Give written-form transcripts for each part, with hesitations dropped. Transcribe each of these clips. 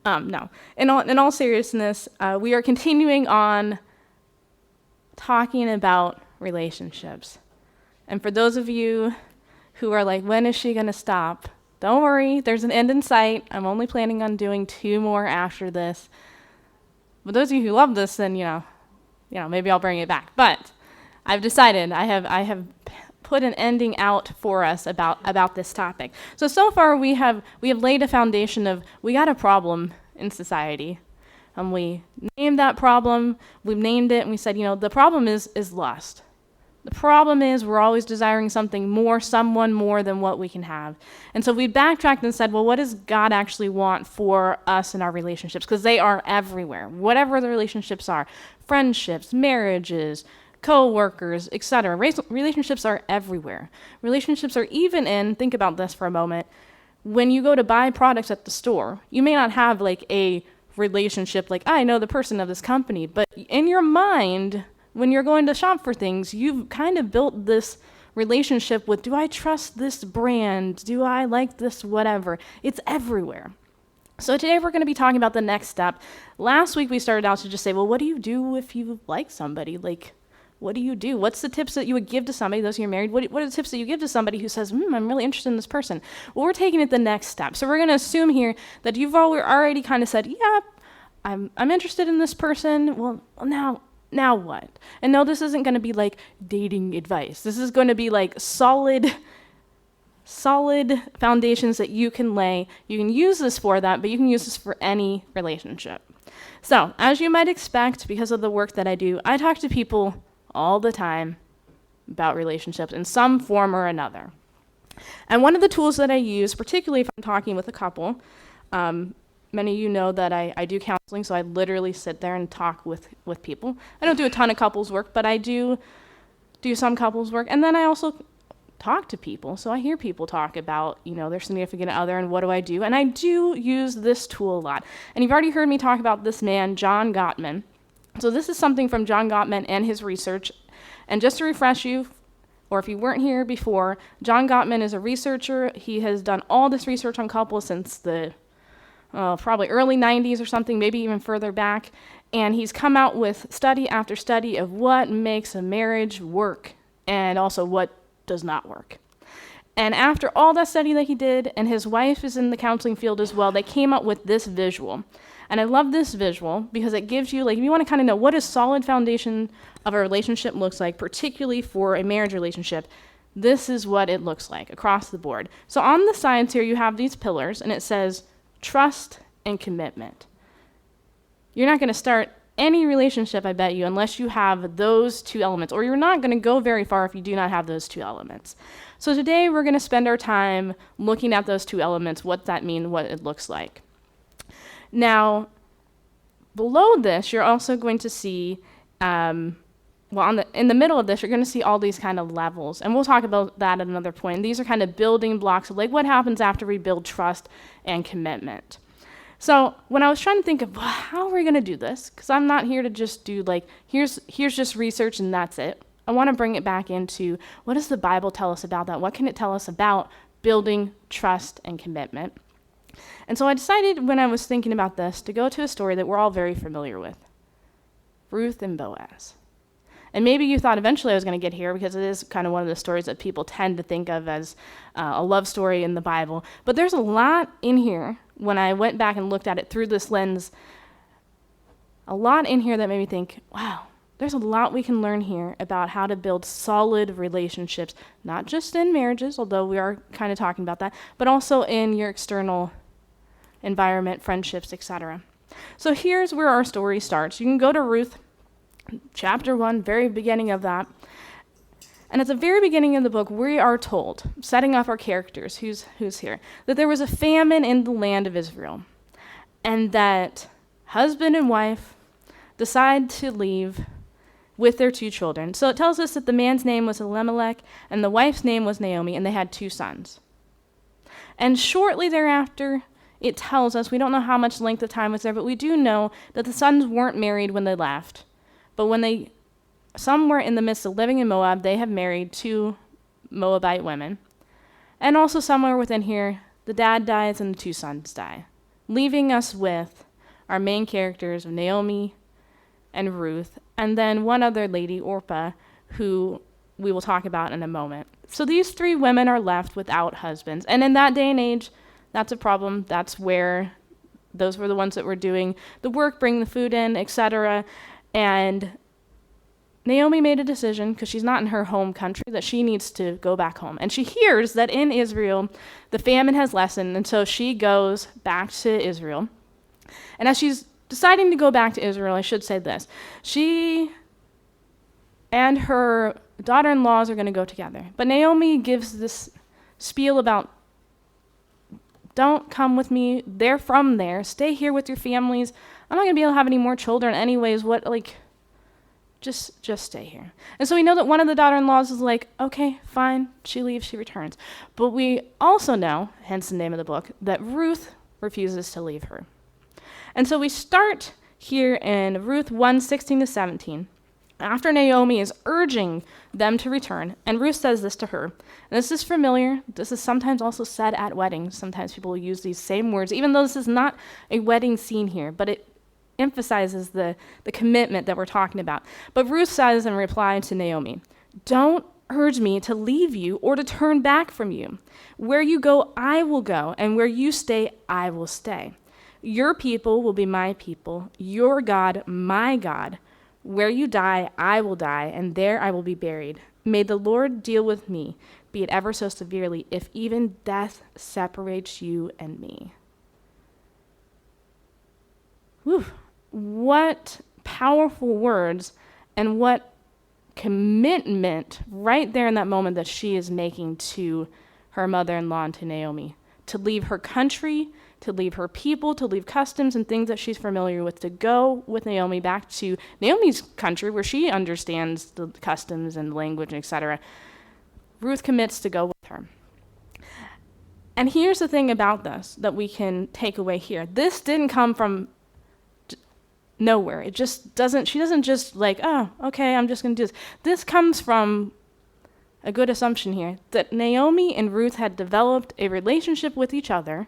No. In all seriousness, we are continuing on talking about relationships. And for those of you who are like, when is she going to stop? Don't worry, there's an end in sight. I'm only planning on doing 2 more after this. But those of you who love this, then, maybe I'll bring it back. But I've decided, I have put an ending out for us about this topic. So far we have laid a foundation of, we got a problem in society. And we named that problem, we named it, and we said, the problem is lust. The problem is we're always desiring something more, someone more than what we can have. And so we backtracked and said, well, what does God actually want for us in our relationships? Because they are everywhere, whatever the relationships are, friendships, marriages, co-workers, etc. Relationships are everywhere. Relationships are even in, think about this for a moment, when you go to buy products at the store, you may not have like a relationship like, I know the person of this company, but in your mind, when you're going to shop for things, you've kind of built this relationship with, do I trust this brand? Do I like this whatever? It's everywhere. So today we're going to be talking about the next step. Last week we started out to just say, well, what do you do if you like somebody? Like, what do you do? What's the tips that you would give to somebody, those who are married? What are the tips that you give to somebody who says, I'm really interested in this person? Well, we're taking it the next step. So we're going to assume here that you've already kind of said, yeah, I'm interested in this person. Well, now what? And no, this isn't going to be like dating advice. This is going to be like solid foundations that you can lay. You can use this for that, but you can use this for any relationship. So, as you might expect, because of the work that I do, I talk to people all the time about relationships in some form or another. And one of the tools that I use, particularly if I'm talking with a couple, many of you know that I do counseling, so I literally sit there and talk with people. I don't do a ton of couples work, but I do some couples work. And then I also talk to people. So I hear people talk about, their significant other and what do I do. And I do use this tool a lot. And you've already heard me talk about this man, John Gottman. So this is something from John Gottman and his research. And just to refresh you, or if you weren't here before, John Gottman is a researcher. He has done all this research on couples since the probably early 90s or something, maybe even further back. And he's come out with study after study of what makes a marriage work and also what does not work. And after all that study that he did, and his wife is in the counseling field as well, they came up with this visual. And I love this visual because it gives you, if you want to kind of know what a solid foundation of a relationship looks like, particularly for a marriage relationship, this is what it looks like across the board. So on the sides here, you have these pillars, and it says trust and commitment. You're not going to start any relationship, I bet you, unless you have those 2 elements, or you're not going to go very far if you do not have those 2 elements. So today we're going to spend our time looking at those 2 elements, what that means, what it looks like. Now, below this, you're also going to see, in the middle of this, you're going to see all these kind of levels, and we'll talk about that at another point. These are kind of building blocks of what happens after we build trust and commitment. So when I was trying to think of how are we going to do this, because I'm not here to just do here's just research and that's it. I want to bring it back into what does the Bible tell us about that? What can it tell us about building trust and commitment? And so I decided when I was thinking about this to go to a story that we're all very familiar with, Ruth and Boaz. And maybe you thought eventually I was going to get here because it is kind of one of the stories that people tend to think of as a love story in the Bible. But there's a lot in here, when I went back and looked at it through this lens, a lot in here that made me think, wow, there's a lot we can learn here about how to build solid relationships, not just in marriages, although we are kind of talking about that, but also in your external environment, friendships, etc. So here's where our story starts. You can go to Ruth chapter 1, very beginning of that. And at the very beginning of the book, we are told, setting up our characters, who's here, that there was a famine in the land of Israel, and that husband and wife decide to leave with their 2 children. So it tells us that the man's name was Elimelech, and the wife's name was Naomi, and they had 2 sons. And shortly thereafter, it tells us, we don't know how much length of time was there, but we do know that the sons weren't married when they left. But when they, somewhere in the midst of living in Moab, they have married 2 Moabite women. And also somewhere within here, the dad dies and the 2 sons die. leaving us with our main characters of Naomi and Ruth, and then one other lady, Orpah, who we will talk about in a moment. So these three women are left without husbands. And in that day and age, that's a problem. That's where those were the ones that were doing the work, bringing the food in, etc. And Naomi made a decision, because she's not in her home country, that she needs to go back home. And she hears that in Israel, the famine has lessened, and so she goes back to Israel. And as she's deciding to go back to Israel, I should say this. She and her daughter-in-laws are going to go together. But Naomi gives this spiel about, don't come with me. They're from there. Stay here with your families. I'm not going to be able to have any more children anyways. Just stay here. And so we know that one of the daughter-in-laws is like, okay, fine. She leaves, she returns. But we also know, hence the name of the book, that Ruth refuses to leave her. And so we start here in Ruth 1:16-17. After Naomi is urging them to return, and Ruth says this to her. And this is familiar. This is sometimes also said at weddings. Sometimes people will use these same words, even though this is not a wedding scene here, but it emphasizes the commitment that we're talking about. But Ruth says in reply to Naomi, don't urge me to leave you or to turn back from you. Where you go, I will go, and where you stay, I will stay. Your people will be my people, your God, my God. Where you die, I will die, and there I will be buried. May the Lord deal with me, be it ever so severely, if even death separates you and me. Whew. What powerful words, and what commitment right there in that moment that she is making to her mother-in-law and to Naomi. To leave her country, to leave her people, to leave customs and things that she's familiar with, to go with Naomi back to Naomi's country where she understands the customs and language, etc. Ruth commits to go with her. And here's the thing about this that we can take away here. This didn't come from nowhere. It just doesn't, she doesn't just like, oh, okay, I'm just going to do this. This comes from a good assumption here, that Naomi and Ruth had developed a relationship with each other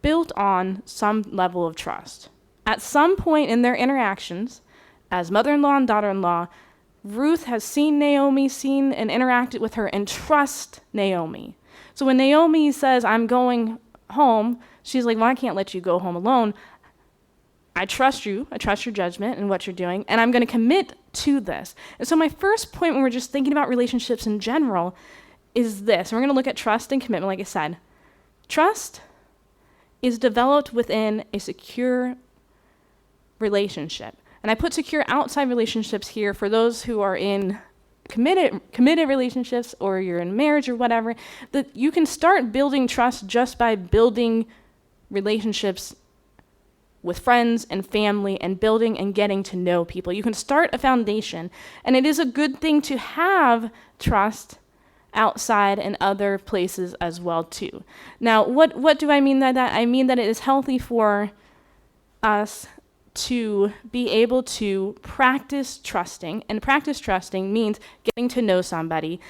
built on some level of trust. At some point in their interactions, as mother-in-law and daughter-in-law, Ruth has seen Naomi, seen and interacted with her, and trust Naomi. So when Naomi says, I'm going home, she's like, well, I can't let you go home alone. I trust you. I trust your judgment and what you're doing, and I'm going to commit to this. And so my first point when we're just thinking about relationships in general is this. And we're going to look at trust and commitment, like I said. Trust is developed within a secure relationship. And I put secure outside relationships here for those who are in committed relationships, or you're in marriage or whatever, that you can start building trust just by building relationships with friends and family and building and getting to know people. You can start a foundation, and it is a good thing to have trust outside and other places as well too. Now, what do I mean by that? I mean that it is healthy for us to be able to practice trusting, and practice trusting means getting to know somebody,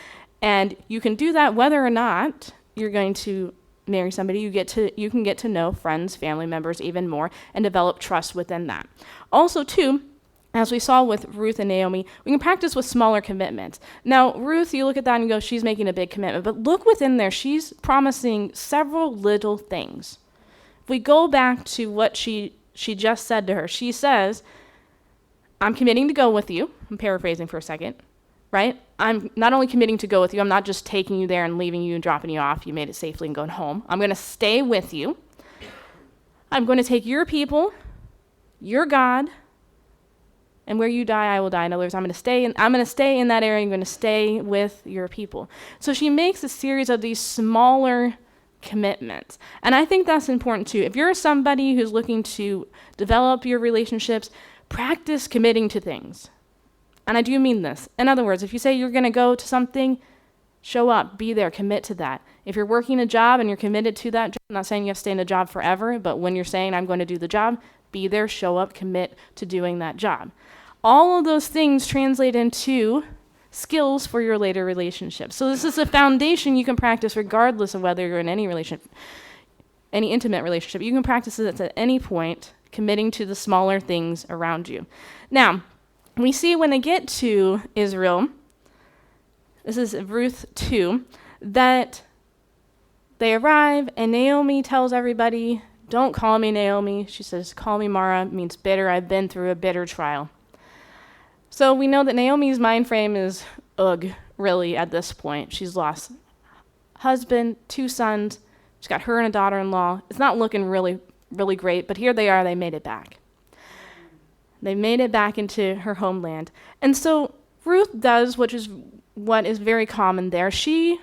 and you can do that whether or not you're going to marry somebody. You can get to know friends, family members even more, and develop trust within that. Also too, as we saw with Ruth and Naomi, we can practice with smaller commitments. Now, Ruth, you look at that and go, she's making a big commitment, but look within there, she's promising several little things. If we go back to what she just said to her, she says, I'm committing to go with you. I'm paraphrasing for a second, right? I'm not only committing to go with you, I'm not just taking you there and leaving you and dropping you off. You made it safely and going home. I'm going to stay with you. I'm going to take your people, your God, and where you die, I will die. In other words, I'm going to stay in that area. I'm going to stay with your people. So she makes a series of these smaller commitments. And I think that's important too. If you're somebody who's looking to develop your relationships, practice committing to things. And I do mean this. In other words, if you say you're going to go to something, show up, be there, commit to that. If you're working a job and you're committed to that job, I'm not saying you have to stay in a job forever, but when you're saying I'm going to do the job, be there, show up, commit to doing that job. All of those things translate into skills for your later relationships. So this is a foundation you can practice regardless of whether you're in any relationship. any intimate relationship. You can practice this at any point, committing to the smaller things around you. Now, we see when they get to Israel, this is Ruth 2, that they arrive and Naomi tells everybody, don't call me Naomi. She says, call me Mara, means bitter. I've been through a bitter trial. So we know that Naomi's mind frame is ugh, really, at this point. She's lost husband, 2 sons. She's got her and a daughter-in-law. It's not looking really, really great, but here they are. They made it back. They made it back into her homeland. And so Ruth does, which is what is very common there. She's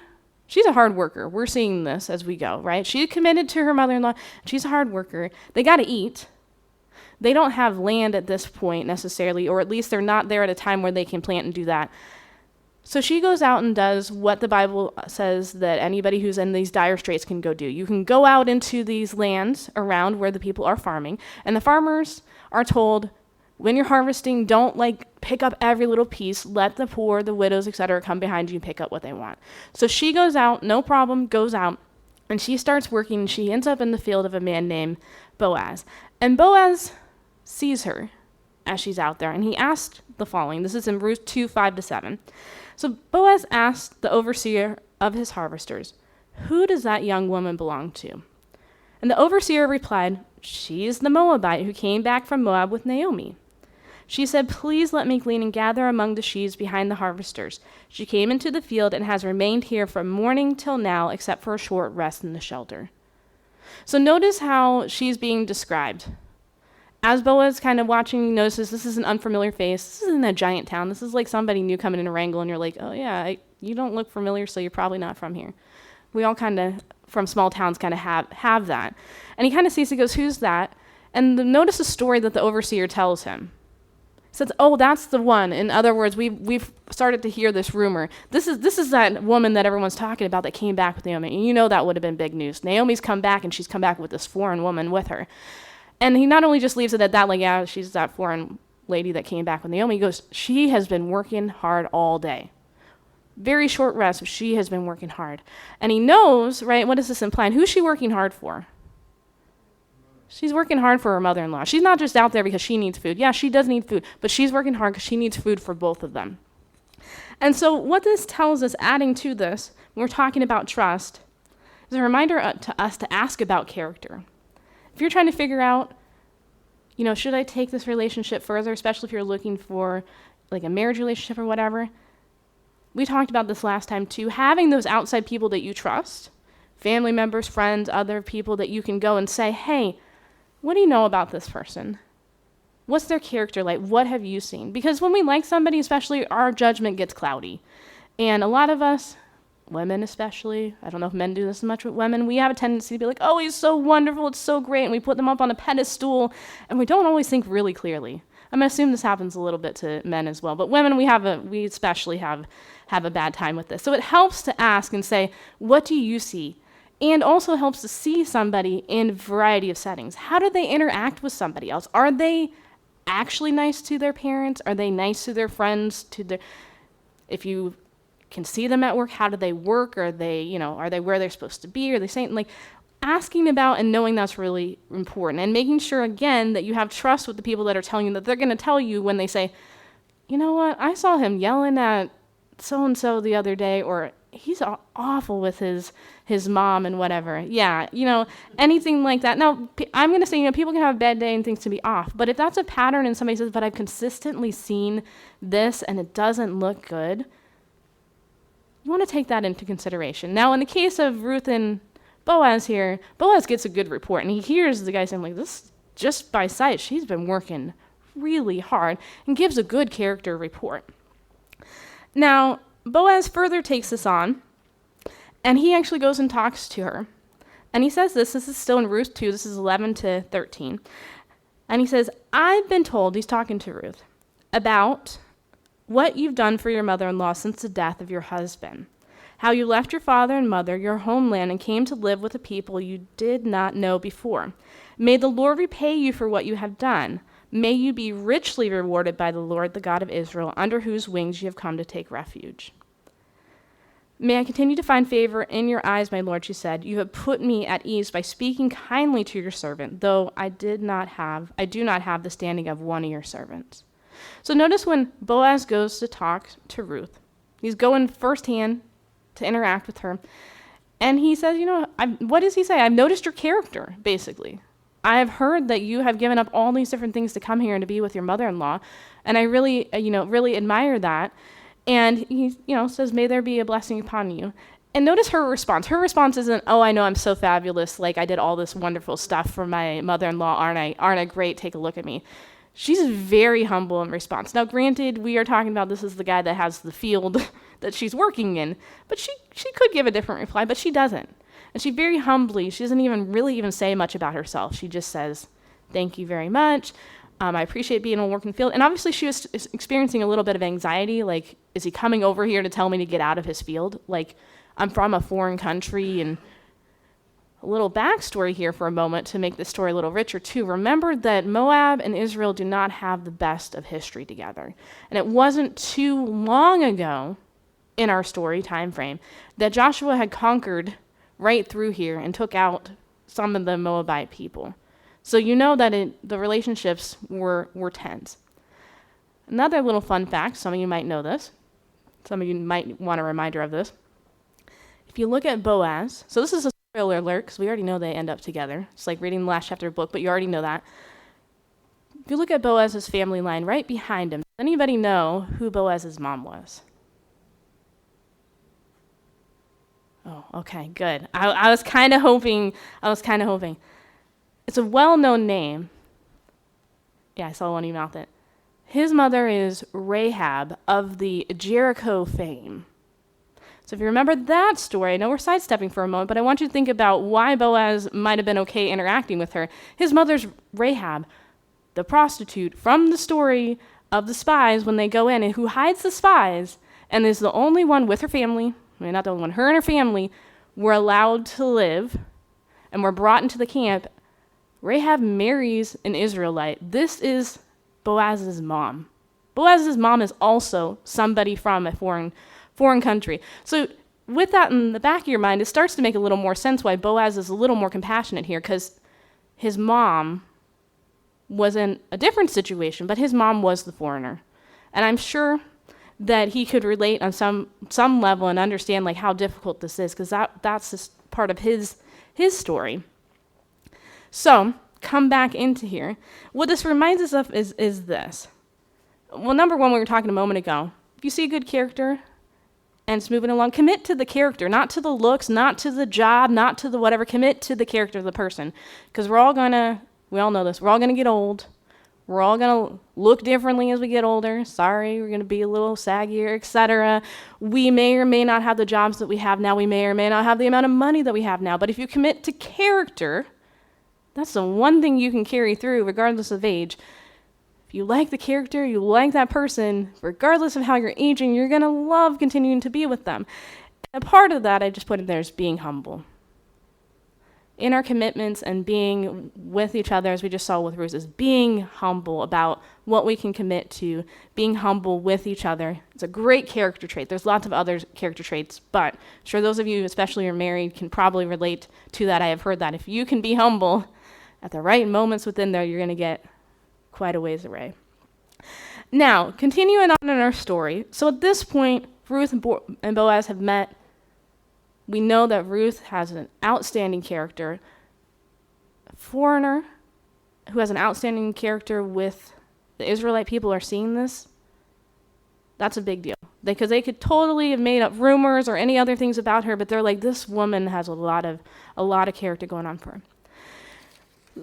a hard worker. We're seeing this as we go, right? She committed to her mother-in-law. She's a hard worker. They got to eat. They don't have land at this point necessarily, or at least they're not there at a time where they can plant and do that. So she goes out and does what the Bible says that anybody who's in these dire straits can go do. You can go out into these lands around where the people are farming, and the farmers are told, when you're harvesting, don't pick up every little piece. Let the poor, the widows, etc., come behind you and pick up what they want. So she goes out, no problem, goes out, and she starts working, and she ends up in the field of a man named Boaz. And Boaz sees her as she's out there, and he asked the following. This is in Ruth 2, 5-7. So Boaz asked the overseer of his harvesters, who does that young woman belong to? And the overseer replied, she is the Moabite who came back from Moab with Naomi. She said, please let me glean and gather among the sheaves behind the harvesters. She came into the field and has remained here from morning till now, except for a short rest in the shelter. So notice how she's being described. As Boaz kind of watching, notices this is an unfamiliar face. This isn't a giant town. This is like somebody new coming into Wrangell, and you're like, oh yeah, you don't look familiar, so you're probably not from here. We all kind of, from small towns, kind of have that. And he kind of sees, he goes, who's that? And notice the story that the overseer tells him. He says, oh, that's the one. In other words, we've started to hear this rumor. This is that woman that everyone's talking about that came back with Naomi. And you know that would have been big news. Naomi's come back, and she's come back with this foreign woman with her. And he not only just leaves it at that, yeah, she's that foreign lady that came back with Naomi. He goes, she has been working hard all day. Very short rest, but she has been working hard. And he knows, right, what is this implying? Who's she working hard for? She's working hard for her mother-in-law. She's not just out there because she needs food. Yeah, she does need food, but she's working hard because she needs food for both of them. And so what this tells us, adding to this, when we're talking about trust, is a reminder to us to ask about character. If you're trying to figure out, should I take this relationship further, especially if you're looking for a marriage relationship or whatever, we talked about this last time too, having those outside people that you trust, family members, friends, other people that you can go and say, hey, what do you know about this person? What's their character like? What have you seen? Because when we like somebody, especially, our judgment gets cloudy. And a lot of us, women especially, I don't know if men do this much with women, we have a tendency to be like, oh, he's so wonderful, it's so great, and we put them up on a pedestal, and we don't always think really clearly. I'm going to assume this happens a little bit to men as well, but women, we especially have a bad time with this. So it helps to ask and say, what do you see? And also helps to see somebody in a variety of settings. How do they interact with somebody else? Are they actually nice to their parents? Are they nice to their friends? If you can see them at work, how do they work? Are they where they're supposed to be? Are they saying, asking about and knowing that's really important. And making sure, again, that you have trust with the people that are telling you that they're going to tell you when they say, you know what, I saw him yelling at so-and-so the other day, or he's awful with his mom and whatever. Yeah, anything like that. Now, I'm going to say, people can have a bad day and things to be off. But if that's a pattern and somebody says, but I've consistently seen this and it doesn't look good, you want to take that into consideration. Now, in the case of Ruth and Boaz here, Boaz gets a good report. And he hears the guy saying, this, just by sight, she's been working really hard, and gives a good character report. Now, Boaz further takes this on, and he actually goes and talks to her. And he says this is still in Ruth 2, this is 11-13. And he says, I've been told, he's talking to Ruth, about what you've done for your mother-in-law since the death of your husband, how you left your father and mother, your homeland, and came to live with a people you did not know before. May the Lord repay you for what you have done. May you be richly rewarded by the Lord, the God of Israel, under whose wings you have come to take refuge. May I continue to find favor in your eyes, my lord, she said. You have put me at ease by speaking kindly to your servant, though I do not have the standing of one of your servants. So notice when Boaz goes to talk to Ruth, he's going firsthand to interact with her. And he says, what does he say? I've noticed your character, basically. I have heard that you have given up all these different things to come here and to be with your mother-in-law. And I really, really admire that. And he, says, may there be a blessing upon you. And notice her response. Her response isn't, oh, I know I'm so fabulous. Like I did all this wonderful stuff for my mother-in-law. Aren't I great? Take a look at me. She's very humble in response. Now, granted, we are talking about this is the guy that has the field that she's working in. But she could give a different reply, but she doesn't. And she very humbly, she doesn't even say much about herself. She just says, thank you very much. I appreciate being in a working field. And obviously she was experiencing a little bit of anxiety. Like, is he coming over here to tell me to get out of his field? Like, I'm from a foreign country. And a little backstory here for a moment to make this story a little richer too. Remember that Moab and Israel do not have the best of history together. And it wasn't too long ago in our story time frame that Joshua had conquered right through here and took out some of the Moabite people. So you know that the relationships were tense. Another little fun fact, some of you might know this. Some of you might want a reminder of this. If you look at Boaz, so this is a spoiler alert because we already know they end up together. It's like reading the last chapter of the book, but you already know that. If you look at Boaz's family line right behind him, does anybody know who Boaz's mom was? Oh, okay, good. I was kind of hoping. It's a well-known name. Yeah, I saw one of you mouth it. His mother is Rahab of the Jericho fame. So if you remember that story, I know we're sidestepping for a moment, but I want you to think about why Boaz might have been okay interacting with her. His mother's Rahab, the prostitute from the story of the spies when they go in, and who hides the spies and is the only one with her family. Not the only one, her and her family were allowed to live and were brought into the camp. Rahab marries an Israelite. This is Boaz's mom. Boaz's mom is also somebody from a foreign country. So with that in the back of your mind, it starts to make a little more sense why Boaz is a little more compassionate here, because his mom was in a different situation, but his mom was the foreigner. And I'm sure that he could relate on some level and understand like how difficult this is, because that's just part of his story. So come back into here. What this reminds us of is this. Well, number one, we were talking a moment ago. If you see a good character and it's moving along, commit to the character, not to the looks, not to the job, not to the whatever. Commit to the character of the person, because we all know this. We're all gonna get old. We're all going to look differently as we get older. Sorry, we're going to be a little saggier, etc. We may or may not have the jobs that we have now. We may or may not have the amount of money that we have now. But if you commit to character, that's the one thing you can carry through regardless of age. If you like the character, you like that person, regardless of how you're aging, you're going to love continuing to be with them. And a part of that, I just put in there, is being humble. In our commitments and being with each other, as we just saw with Ruth, is being humble about what we can commit to, being humble with each other. It's a great character trait. There's lots of other character traits, but I'm sure those of you, especially who are married, can probably relate to that. I have heard that. If you can be humble at the right moments within there, you're going to get quite a ways away. Now, continuing on in our story. So at this point, Ruth and Boaz have met. We know that Ruth has an outstanding character. A foreigner who has an outstanding character with the Israelite people are seeing this. That's a big deal. Because they could totally have made up rumors or any other things about her, but they're like, this woman has a lot of character going on for her.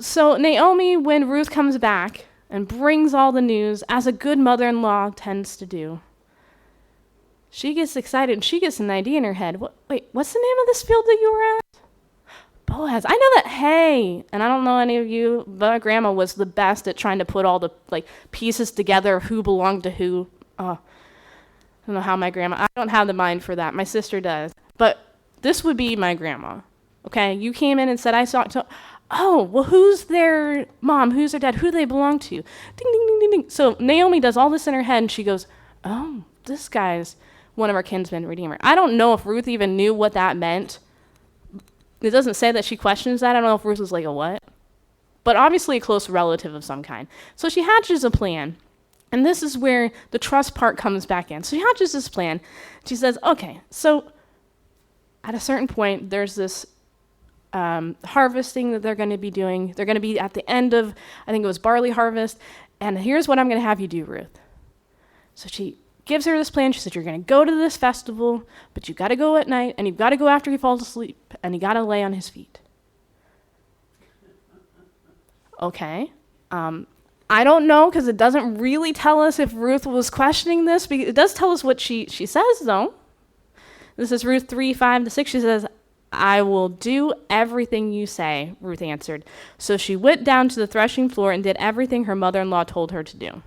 So Naomi, when Ruth comes back and brings all the news, as a good mother-in-law tends to do, she gets excited and she gets an idea in her head. What's the name of this field that you were at? Boaz. I know that. Hey, and I don't know any of you, but my grandma was the best at trying to put all the pieces together of who belonged to who. I don't know how my grandma. I don't have the mind for that. My sister does. But this would be my grandma. Okay, you came in and said, I saw. Oh, well, who's their mom? Who's their dad? Who do they belong to? Ding, ding, ding, ding, ding. So Naomi does all this in her head, and she goes, oh, this guy's one of our kinsmen redeemer. I don't know if Ruth even knew what that meant. It doesn't say that she questions that. I don't know if Ruth was like, a what? But obviously a close relative of some kind. So she hatches a plan. And this is where the trust part comes back in. So she hatches this plan. She says, okay, so at a certain point, there's this harvesting that they're going to be doing. They're going to be at the end of, I think it was barley harvest. And here's what I'm going to have you do, Ruth. So she gives her this plan. She said, you're going to go to this festival, but you got to go at night, and you've got to go after he falls asleep, and you got to lay on his feet. Okay. I don't know, because it doesn't really tell us if Ruth was questioning this. But it does tell us what she says, though. This is Ruth 3:5-6. She says, I will do everything you say, Ruth answered. So she went down to the threshing floor and did everything her mother-in-law told her to do.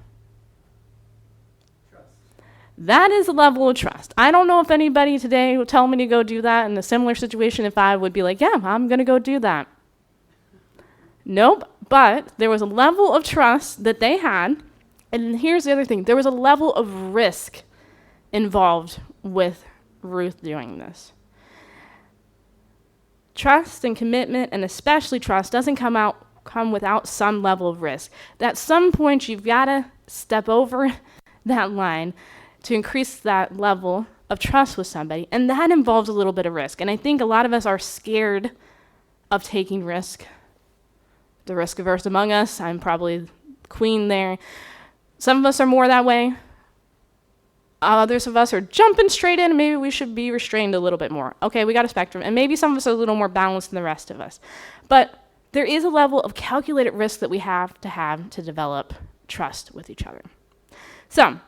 Trust. That is a level of trust. I don't know if anybody today would tell me to go do that in a similar situation, if I would be like, yeah, I'm going to go do that. Nope. But there was a level of trust that they had. And here's the other thing. There was a level of risk involved with Ruth doing this. Trust and commitment, and especially trust, doesn't come without some level of risk. At some point, you've got to step over that line to increase that level of trust with somebody, and that involves a little bit of risk. And I think a lot of us are scared of taking risk. The risk-averse among us, I'm probably queen there. Some of us are more that way. Others of us are jumping straight in, and maybe we should be restrained a little bit more. Okay, we got a spectrum, and maybe some of us are a little more balanced than the rest of us. But there is a level of calculated risk that we have to develop trust with each other. So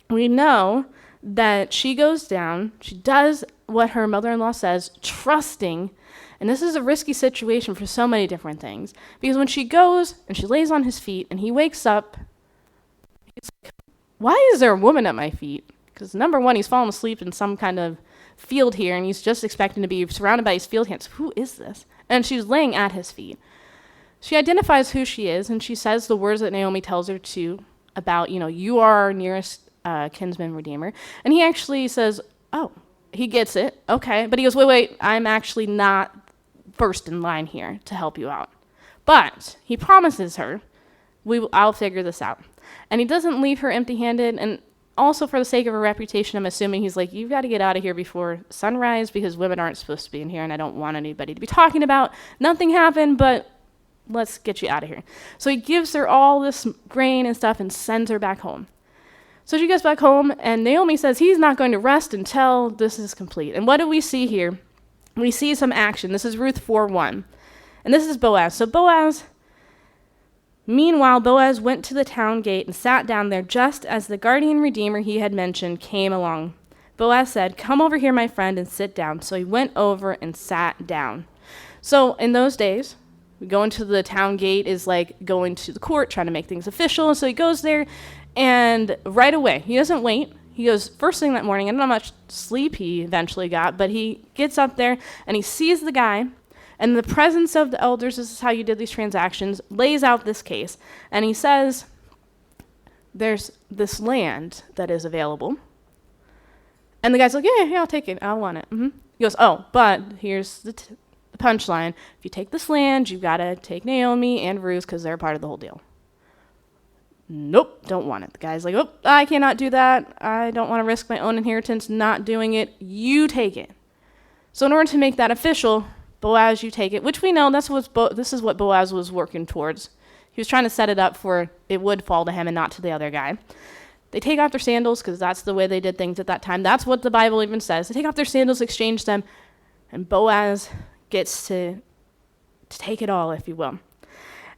we know that she goes down, she does what her mother-in-law says, trusting, and this is a risky situation for so many different things, because when she goes and she lays on his feet and he wakes up, he's like, why is there a woman at my feet? Because number one, he's fallen asleep in some kind of field here, and he's just expecting to be surrounded by his field hands. Who is this? And she's laying at his feet. She identifies who she is, and she says the words that Naomi tells her to about, you are our nearest kinsman redeemer. And he actually says, oh, he gets it. Okay. But he goes, wait, I'm actually not first in line here to help you out. But he promises her, I'll figure this out. And he doesn't leave her empty-handed, and also for the sake of her reputation, I'm assuming he's like, you've got to get out of here before sunrise because women aren't supposed to be in here and I don't want anybody to be talking about. Nothing happened, but let's get you out of here. So he gives her all this grain and stuff and sends her back home. So she goes back home, and Naomi says he's not going to rest until this is complete. And what do we see here? We see some action. This is Ruth 4:1. And this is Boaz. So Meanwhile, Boaz went to the town gate and sat down there just as the guardian redeemer he had mentioned came along. Boaz said, come over here, my friend, and sit down. So he went over and sat down. So in those days, going to the town gate is like going to the court, trying to make things official. And so he goes there, and right away, he doesn't wait. He goes first thing that morning. I don't know how much sleep he eventually got, but he gets up there, and he sees the guy. And in the presence of the elders, this is how you did these transactions, lays out this case. And he says, there's this land that is available. And the guy's like, yeah, I'll take it. I want it. Mm-hmm. He goes, oh, but here's the punchline. If you take this land, you've got to take Naomi and Ruth because they're part of the whole deal. Nope, don't want it. The guy's like, oh, I cannot do that. I don't want to risk my own inheritance not doing it. You take it. So in order to make that official, Boaz, you take it, which we know this is what Boaz was working towards. He was trying to set it up for it would fall to him and not to the other guy. They take off their sandals because that's the way they did things at that time. That's what the Bible even says. They take off their sandals, exchange them, and Boaz gets to take it all, if you will.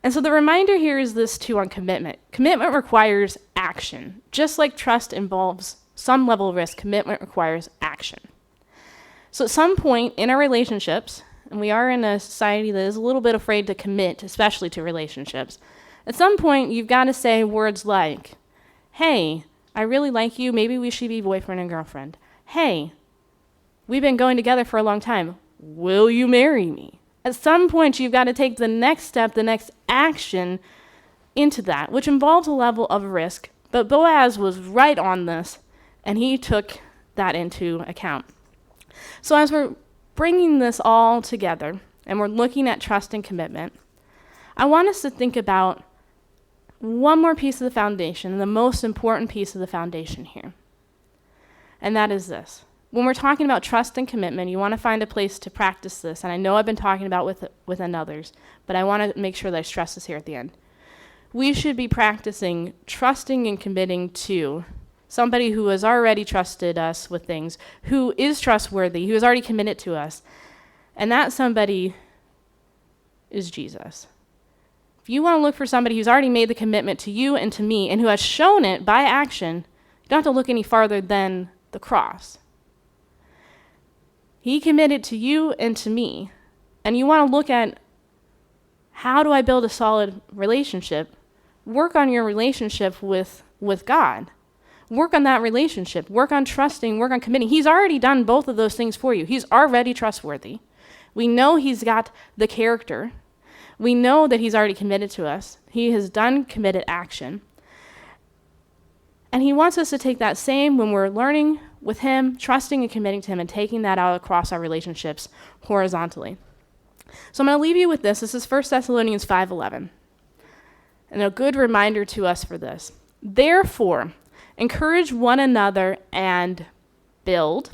And so the reminder here is this too on commitment. Commitment requires action. Just like trust involves some level of risk, commitment requires action. So at some point in our relationships, and we are in a society that is a little bit afraid to commit, especially to relationships. At some point, you've got to say words like, hey, I really like you. Maybe we should be boyfriend and girlfriend. Hey, we've been going together for a long time. Will you marry me? At some point, you've got to take the next step, the next action into that, which involves a level of risk. But Boaz was right on this, and he took that into account. So as we're bringing this all together and we're looking at trust and commitment, I want us to think about one more piece of the foundation, the most important piece of the foundation here. And that is this. When we're talking about trust and commitment, you want to find a place to practice this. And I know I've been talking about within others, but I want to make sure that I stress this here at the end. We should be practicing trusting and committing to somebody who has already trusted us with things, who is trustworthy, who has already committed to us. And that somebody is Jesus. If you want to look for somebody who's already made the commitment to you and to me and who has shown it by action, you don't have to look any farther than the cross. He committed to you and to me. And you want to look at, how do I build a solid relationship? Work on your relationship with God. Work on that relationship. Work on trusting, work on committing. He's already done both of those things for you. He's already trustworthy. We know he's got the character. We know that he's already committed to us. He has done committed action. And he wants us to take that same when we're learning with him, trusting and committing to him, and taking that out across our relationships horizontally. So I'm going to leave you with this. This is 1 Thessalonians 5:11. And a good reminder to us for this. Therefore, encourage one another and build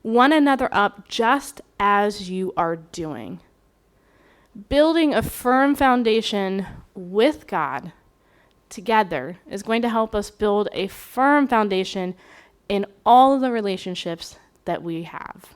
one another up just as you are doing. Building a firm foundation with God together is going to help us build a firm foundation in all of the relationships that we have.